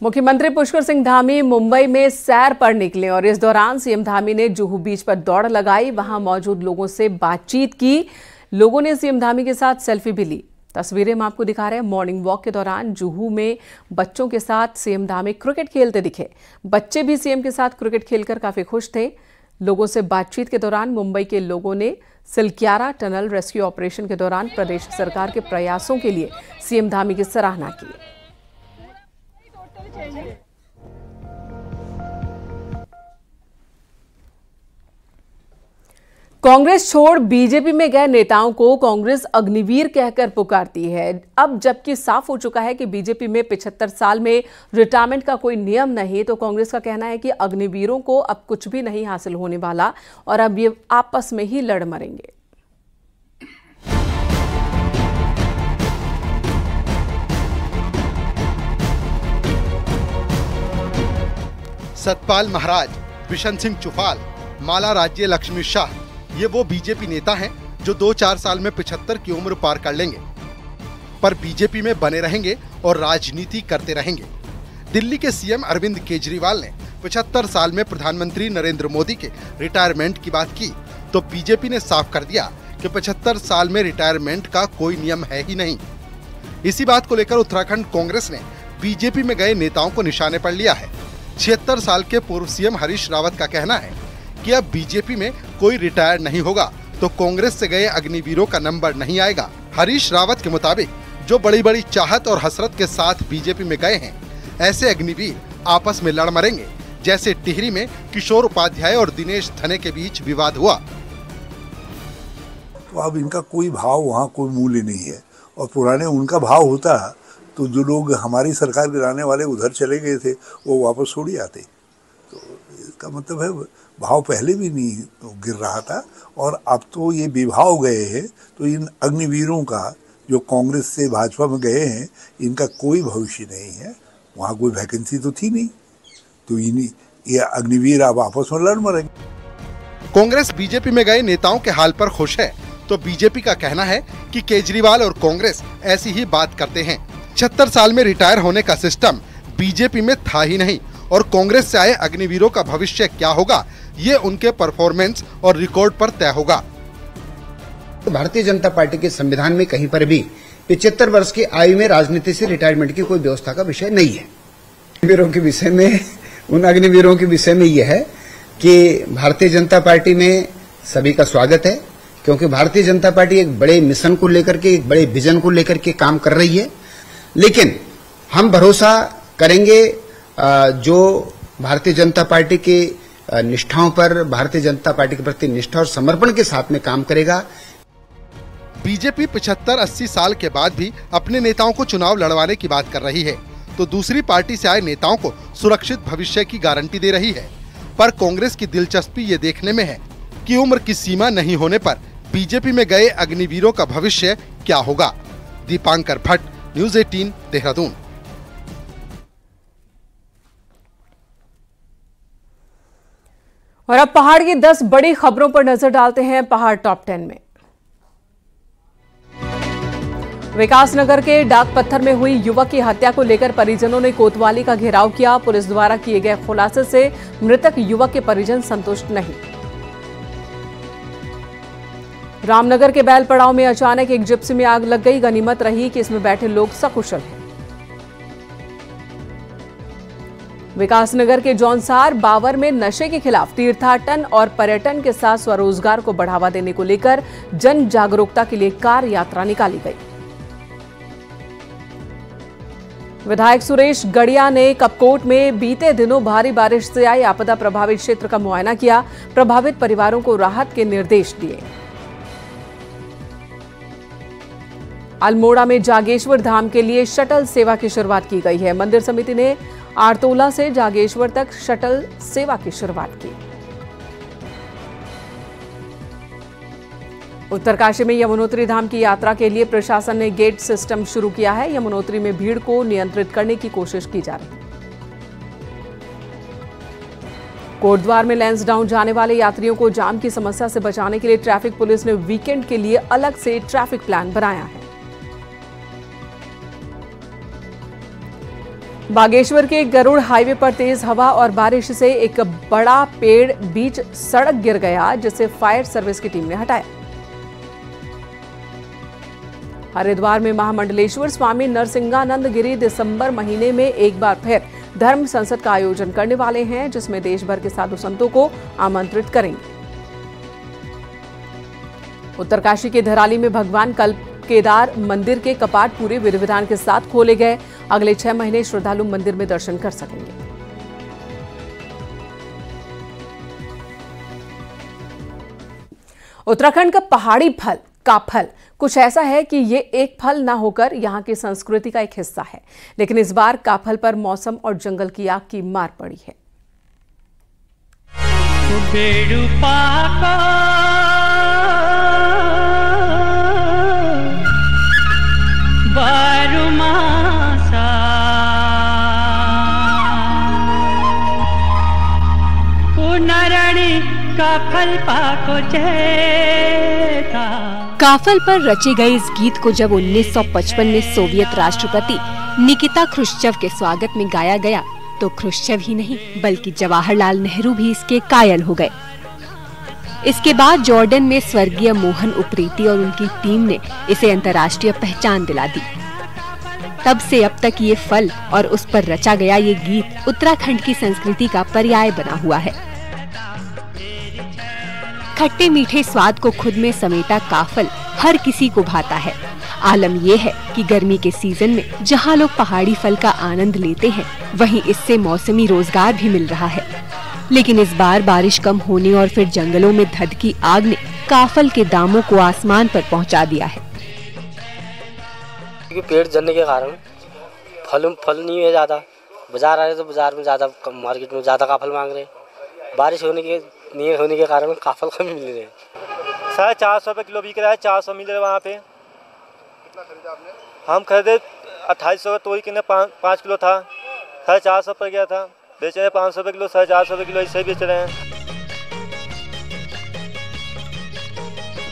मुख्यमंत्री पुष्कर सिंह धामी मुंबई में सैर पर निकले और इस दौरान सीएम धामी ने जुहू बीच पर दौड़ लगाई। वहां मौजूद लोगों से बातचीत की। लोगों ने सीएम धामी के साथ सेल्फी भी ली। तस्वीरें हम आपको दिखा रहे हैं। मॉर्निंग वॉक के दौरान जुहू में बच्चों के साथ सीएम धामी क्रिकेट खेलते दिखे। बच्चे भी सीएम के साथ क्रिकेट खेलकर काफी खुश थे। लोगों से बातचीत के दौरान मुंबई के लोगों ने सिलक्यारा टनल रेस्क्यू ऑपरेशन के दौरान प्रदेश सरकार के प्रयासों के लिए सीएम धामी की सराहना की। कांग्रेस छोड़ बीजेपी में गए नेताओं को कांग्रेस अग्निवीर कहकर पुकारती है। अब जबकि साफ हो चुका है कि बीजेपी में 75 साल में रिटायरमेंट का कोई नियम नहीं, तो कांग्रेस का कहना है कि अग्निवीरों को अब कुछ भी नहीं हासिल होने वाला और अब ये आपस में ही लड़ मरेंगे। सतपाल महाराज, बिशन सिंह चुफाल, माला राज्य लक्ष्मी शाह, ये वो बीजेपी नेता हैं जो 2-4 साल में 75 की उम्र पार कर लेंगे, पर बीजेपी में बने रहेंगे और राजनीति करते रहेंगे। दिल्ली के सीएम अरविंद केजरीवाल ने 75 साल में प्रधानमंत्री नरेंद्र मोदी के रिटायरमेंट की बात की, तो बीजेपी ने साफ कर दिया कि 75 साल में रिटायरमेंट का कोई नियम है ही नहीं। इसी बात को लेकर उत्तराखंड कांग्रेस ने बीजेपी में गए नेताओं को निशाने पर लिया है। 76 साल के पूर्व सीएम हरीश रावत का कहना है कि अब बीजेपी में कोई रिटायर नहीं होगा तो कांग्रेस से गए अग्निवीरों का नंबर नहीं आएगा। हरीश रावत के मुताबिक जो बड़ी बड़ी चाहत और हसरत के साथ बीजेपी में गए हैं, ऐसे अग्निवीर आपस में लड़ मरेंगे, जैसे टिहरी में किशोर उपाध्याय और दिनेश धने के बीच विवाद हुआ। तो अब इनका कोई भाव वहाँ कोई मूल्य नहीं है, और पुराने उनका भाव होता तो जो लोग हमारी सरकार गिराने वाले उधर चले गए थे वो वापस थोड़ी आते। तो इसका मतलब है भाव पहले भी नहीं तो गिर रहा था, और अब तो ये विभाव गए हैं। तो इन अग्निवीरों का जो कांग्रेस से भाजपा में गए हैं, इनका कोई भविष्य नहीं है। वहाँ कोई वैकेंसी तो थी नहीं, तो ये अग्निवीर अब आपस में लड़ मरेंगे। कांग्रेस बीजेपी में गए नेताओं के हाल पर खुश है, तो बीजेपी का कहना है कि केजरीवाल और कांग्रेस ऐसी ही बात करते हैं। 76 साल में रिटायर होने का सिस्टम बीजेपी में था ही नहीं, और कांग्रेस से आए अग्निवीरों का भविष्य क्या होगा, ये उनके परफॉर्मेंस और रिकॉर्ड पर तय होगा। भारतीय जनता पार्टी के संविधान में कहीं पर भी 75 वर्ष की आयु में राजनीति से रिटायरमेंट की कोई व्यवस्था का विषय नहीं है। अग्निवीरों के विषय में, उन अग्निवीरों के विषय में यह है कि भारतीय जनता पार्टी में सभी का स्वागत है, क्योंकि भारतीय जनता पार्टी एक बड़े मिशन को लेकर के, एक बड़े विजन को लेकर के काम कर रही है। लेकिन हम भरोसा करेंगे जो भारतीय जनता पार्टी के निष्ठाओं पर, भारतीय जनता पार्टी के प्रति निष्ठा और समर्पण के साथ में काम करेगा। बीजेपी 75-80 साल के बाद भी अपने नेताओं को चुनाव लड़वाने की बात कर रही है, तो दूसरी पार्टी से आए नेताओं को सुरक्षित भविष्य की गारंटी दे रही है। पर कांग्रेस की दिलचस्पी ये देखने में है कि उम्र की सीमा नहीं होने पर बीजेपी में गए अग्निवीरों का भविष्य क्या होगा। दीपांकर भट्ट, न्यूज़ 18, देहरादून। और अब पहाड़ की 10 बड़ी खबरों पर नजर डालते हैं पहाड़ टॉप 10 में। विकासनगर के डाक पत्थर में हुई युवक की हत्या को लेकर परिजनों ने कोतवाली का घेराव किया। पुलिस द्वारा किए गए खुलासे से मृतक युवक के परिजन संतुष्ट नहीं। रामनगर के बैल पड़ाव में अचानक एक जिप्सी में आग लग गई। गनीमत रही कि इसमें बैठे लोग सकुशल हैं। विकासनगर के जौनसार बावर में नशे के खिलाफ तीर्थाटन और पर्यटन के साथ स्वरोजगार को बढ़ावा देने को लेकर जन जागरूकता के लिए कार यात्रा निकाली गई। विधायक सुरेश गड़िया ने कपकोट में बीते दिनों भारी बारिश से आई आपदा प्रभावित क्षेत्र का मुआयना किया। प्रभावित परिवारों को राहत के निर्देश दिए। अल्मोड़ा में जागेश्वर धाम के लिए शटल सेवा की शुरुआत की गई है। मंदिर समिति ने आरतोला से जागेश्वर तक शटल सेवा की शुरुआत की। उत्तरकाशी में यमुनोत्री धाम की यात्रा के लिए प्रशासन ने गेट सिस्टम शुरू किया है। यमुनोत्री में भीड़ को नियंत्रित करने की कोशिश की जा रही है। कोटद्वार में लैंसडाउन जाने वाले यात्रियों को जाम की समस्या से बचाने के लिए ट्रैफिक पुलिस ने वीकेंड के लिए अलग से ट्रैफिक प्लान बनाया है। बागेश्वर के गरुड़ हाईवे पर तेज हवा और बारिश से एक बड़ा पेड़ बीच सड़क गिर गया, जिसे फायर सर्विस की टीम ने हटाया। हरिद्वार में महामंडलेश्वर स्वामी नरसिंहानंद गिरी दिसंबर महीने में एक बार फिर धर्म संसद का आयोजन करने वाले हैं, जिसमें देश भर के साधु संतों को आमंत्रित करेंगे। उत्तरकाशी के धराली में भगवान केदार मंदिर के कपाट पूरे विधि विधान के साथ खोले गए। अगले 6 महीने श्रद्धालु मंदिर में दर्शन कर सकेंगे। उत्तराखंड का पहाड़ी फल काफल कुछ ऐसा है कि ये एक फल ना होकर यहाँ की संस्कृति का एक हिस्सा है, लेकिन इस बार काफल पर मौसम और जंगल की आग की मार पड़ी है। काफल पर रचे गए इस गीत को जब 1955 में सोवियत राष्ट्रपति निकिता क्रुश्चेव के स्वागत में गाया गया तो क्रुश्चेव ही नहीं बल्कि जवाहरलाल नेहरू भी इसके कायल हो गए। इसके बाद जॉर्डन में स्वर्गीय मोहन उप्रेती और उनकी टीम ने इसे अंतर्राष्ट्रीय पहचान दिला दी। तब से अब तक ये फल और उस पर रचा गया ये गीत उत्तराखंड की संस्कृति का पर्याय बना हुआ है। खट्टे मीठे स्वाद को खुद में समेटा काफल हर किसी को भाता है। आलम यह है कि गर्मी के सीजन में जहां लोग पहाड़ी फल का आनंद लेते हैं, वहीं इससे मौसमी रोजगार भी मिल रहा है। लेकिन इस बार बारिश कम होने और फिर जंगलों में धधकी आग ने काफल के दामों को आसमान पर पहुंचा दिया है। पेड़ जलने के कारण फल नहीं है ज्यादा, बाजार आ रहे तो बाजार में ज्यादा, मार्केट में ज्यादा काफल मांग रहे। बारिश नहीं होने के कारण काफल कम मिल रहे। 450 रुपए किलो बिक रहा है, 400 मिल रहा है वहाँ पे। कितना खरीदा आपने? हम खरीदे 2800 का तोरी कितने 5 किलो था, 450 पर गया था। बेच रहे 500 रुपए किलो, 450 रुपए किलो ऐसे बेच रहे हैं।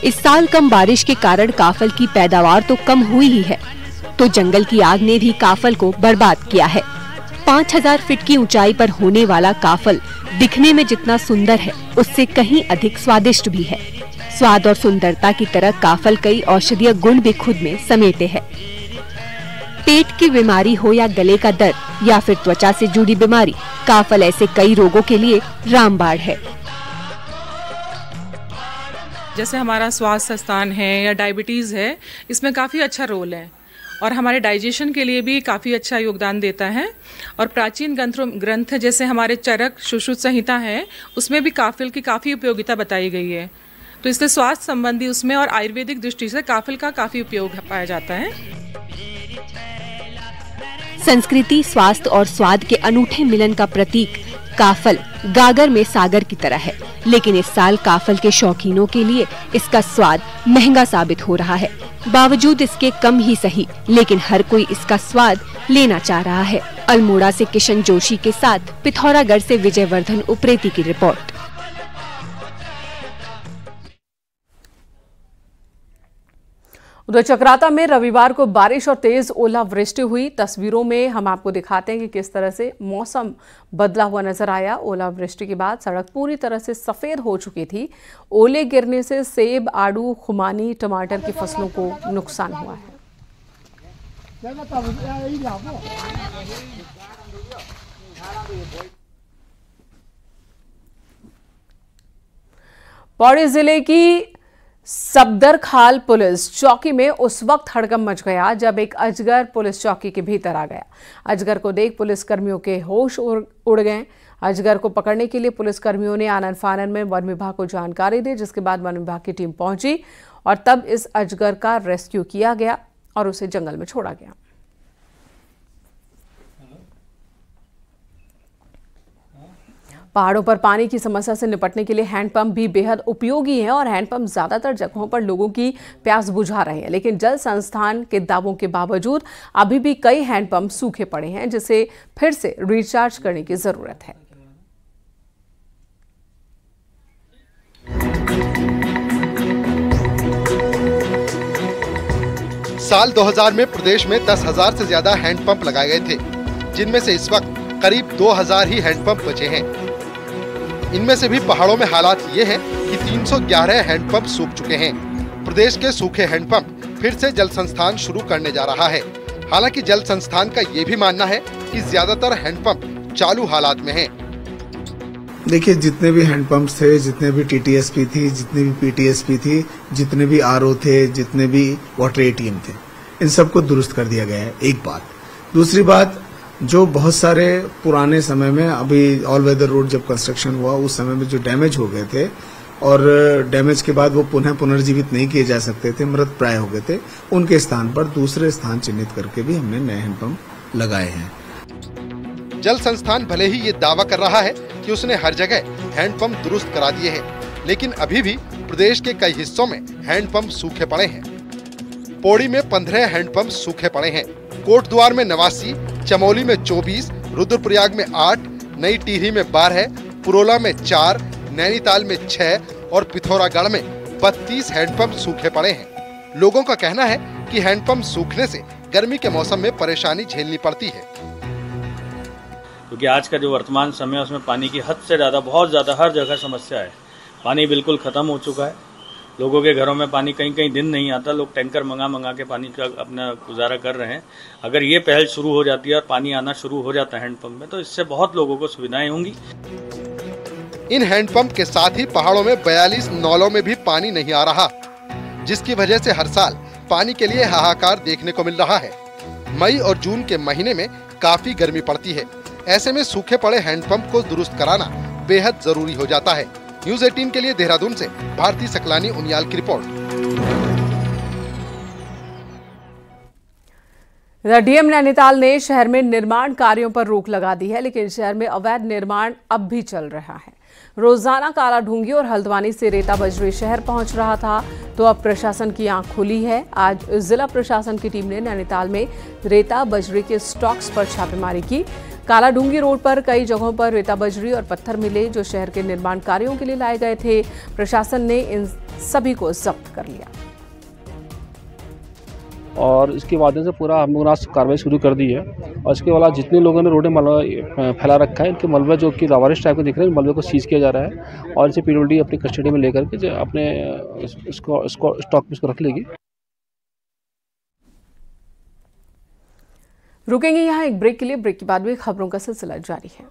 इस साल कम बारिश के कारण काफल की पैदावार तो कम हुई ही है, तो जंगल की आग ने भी काफल को बर्बाद किया है। 5000 फीट की ऊंचाई पर होने वाला काफल दिखने में जितना सुंदर है, उससे कहीं अधिक स्वादिष्ट भी है। स्वाद और सुंदरता की तरह काफल कई औषधीय गुण भी खुद में समेटे है। पेट की बीमारी हो या गले का दर्द या फिर त्वचा से जुड़ी बीमारी, काफल ऐसे कई रोगों के लिए रामबाण है। जैसे हमारा स्वास्थ्य स्थान है या डायबिटीज है, इसमें काफी अच्छा रोल है और हमारे डाइजेशन के लिए भी काफ़ी अच्छा योगदान देता है। और प्राचीन ग्रंथ जैसे हमारे चरक सुश्रुत संहिता है, उसमें भी काफिल की काफ़ी उपयोगिता बताई गई है। तो इसलिए स्वास्थ्य संबंधी उसमें और आयुर्वेदिक दृष्टि से काफिल का काफ़ी उपयोग पाया जाता है। संस्कृति, स्वास्थ्य और स्वाद के अनूठे मिलन का प्रतीक काफल गागर में सागर की तरह है, लेकिन इस साल काफल के शौकीनों के लिए इसका स्वाद महंगा साबित हो रहा है। बावजूद इसके कम ही सही, लेकिन हर कोई इसका स्वाद लेना चाह रहा है। अल्मोड़ा से किशन जोशी के साथ पिथौरागढ़ से विजयवर्धन उप्रेती की रिपोर्ट। उधर चक्राता में रविवार को बारिश और तेज ओलावृष्टि हुई। तस्वीरों में हम आपको दिखाते हैं कि किस तरह से मौसम बदला हुआ नजर आया। ओलावृष्टि के बाद सड़क पूरी तरह से सफेद हो चुकी थी। ओले गिरने से सेब, आड़ू, खुमानी, टमाटर की फसलों को नुकसान हुआ है। पौड़ी जिले की सफदरखाल पुलिस चौकी में उस वक्त हड़कंप मच गया जब एक अजगर पुलिस चौकी के भीतर आ गया। अजगर को देख पुलिस कर्मियों के होश उड़ गए। अजगर को पकड़ने के लिए पुलिस कर्मियों ने आनन फानन में वन विभाग को जानकारी दी, जिसके बाद वन विभाग की टीम पहुंची और तब इस अजगर का रेस्क्यू किया गया और उसे जंगल में छोड़ा गया। पहाड़ों पर पानी की समस्या से निपटने के लिए हैंडपंप भी बेहद उपयोगी हैं और हैंडपंप ज्यादातर जगहों पर लोगों की प्यास बुझा रहे हैं। लेकिन जल संस्थान के दावों के बावजूद अभी भी कई हैंडपंप सूखे पड़े हैं, जिसे फिर से रिचार्ज करने की जरूरत है। साल 2000 में प्रदेश में 10,000 से ज्यादा हैंडपंप लगाए गए थे। जिनमें से इस वक्त करीब 2000 ही हैंडपंप बचे हैं। इनमें से भी पहाड़ों में हालात ये हैं कि 311 हैंडपंप सूख चुके हैं। प्रदेश के सूखे हैंडपंप फिर से जल संस्थान शुरू करने जा रहा है। हालांकि जल संस्थान का ये भी मानना है कि ज्यादातर हैंडपंप चालू हालात में हैं। देखिए, जितने भी हैंडपंप्स थे, जितने भी टीटीएसपी थी, जितने भी पीटीएसपी थी, जितने भी आरओ थे, जितने भी वाटर एटीएम थे, इन सबको दुरुस्त कर दिया गया है। एक बात। दूसरी बात, जो बहुत सारे पुराने समय में, अभी ऑल वेदर रोड जब कंस्ट्रक्शन हुआ उस समय में जो डैमेज हो गए थे और डैमेज के बाद वो पुनः पुनर्जीवित नहीं किए जा सकते थे, मृत प्राय हो गए थे, उनके स्थान पर दूसरे स्थान चिन्हित करके भी हमने नए हैंडपंप लगाए हैं। जल संस्थान भले ही ये दावा कर रहा है कि उसने हर जगह हैंडपंप दुरुस्त करा दिए हैं, लेकिन अभी भी प्रदेश के कई हिस्सों में हैंडपंप सूखे पड़े हैं। पौड़ी में 15 हैंडपंप सूखे पड़े हैं, कोटद्वार में 89, चमोली में 24, रुद्रप्रयाग में 8, नई टिहरी में 12, पुरोला में 4, नैनीताल में 6 और पिथौरागढ़ में 32 हैंडपंप सूखे पड़े हैं। लोगों का कहना है कि हैंडपंप सूखने से गर्मी के मौसम में परेशानी झेलनी पड़ती है, क्योंकि आज का जो वर्तमान समय है उसमें पानी की हद से ज़्यादा, बहुत ज़्यादा हर जगह समस्या है। पानी बिल्कुल ख़त्म हो चुका है। लोगों के घरों में पानी कई दिन नहीं आता। लोग टैंकर मंगा के पानी का अपना गुजारा कर रहे हैं। अगर ये पहल शुरू हो जाती है और पानी आना शुरू हो जाता है हैंडपंप में, तो इससे बहुत लोगों को सुविधाएं होंगी। इन हैंडपंप के साथ ही पहाड़ों में 42 नौलों में भी पानी नहीं आ रहा, जिसकी वजह से हर साल पानी के लिए हाहाकार देखने को मिल रहा है। मई और जून के महीने में काफी गर्मी पड़ती है। ऐसे में सूखे पड़े हैंडपंप को दुरुस्त कराना बेहद जरूरी हो जाता है। न्यूज़ 18 के लिए देहरादून से भारती सकलानी उनियाल की रिपोर्ट। डीएम नैनीताल ने शहर में निर्माण कार्यों पर रोक लगा दी है, लेकिन शहर में अवैध निर्माण अब भी चल रहा है। रोजाना काला ढूंगी और हल्द्वानी से रेता बजरी शहर पहुंच रहा था, तो अब प्रशासन की आंख खुली है। आज जिला प्रशासन की टीम ने नैनीताल में रेता बजरी के स्टॉक्स पर छापेमारी की। काला ढूंगी रोड पर कई जगहों पर रेता बजरी और पत्थर मिले जो शहर के निर्माण कार्यों के लिए लाए गए थे। प्रशासन ने इन सभी को जब्त कर लिया और इसके माध्यम से पूरा हम लोगों ने कार्रवाई शुरू कर दी है। और इसके बाद जितने लोगों ने रोड में मलबा फैला रखा है, इनके मलबे जो कि लावारिस टाइप के दिख रहे हैं, मलबे को सीज किया जा रहा है और इसे पीडब्ल्यूडी अपनी कस्टडी में लेकर के अपने इसको स्टॉक में इसको रख लेगी। रुकेंगे यहाँ एक ब्रेक के लिए। ब्रेक के बाद भी खबरों का सिलसिला जारी है।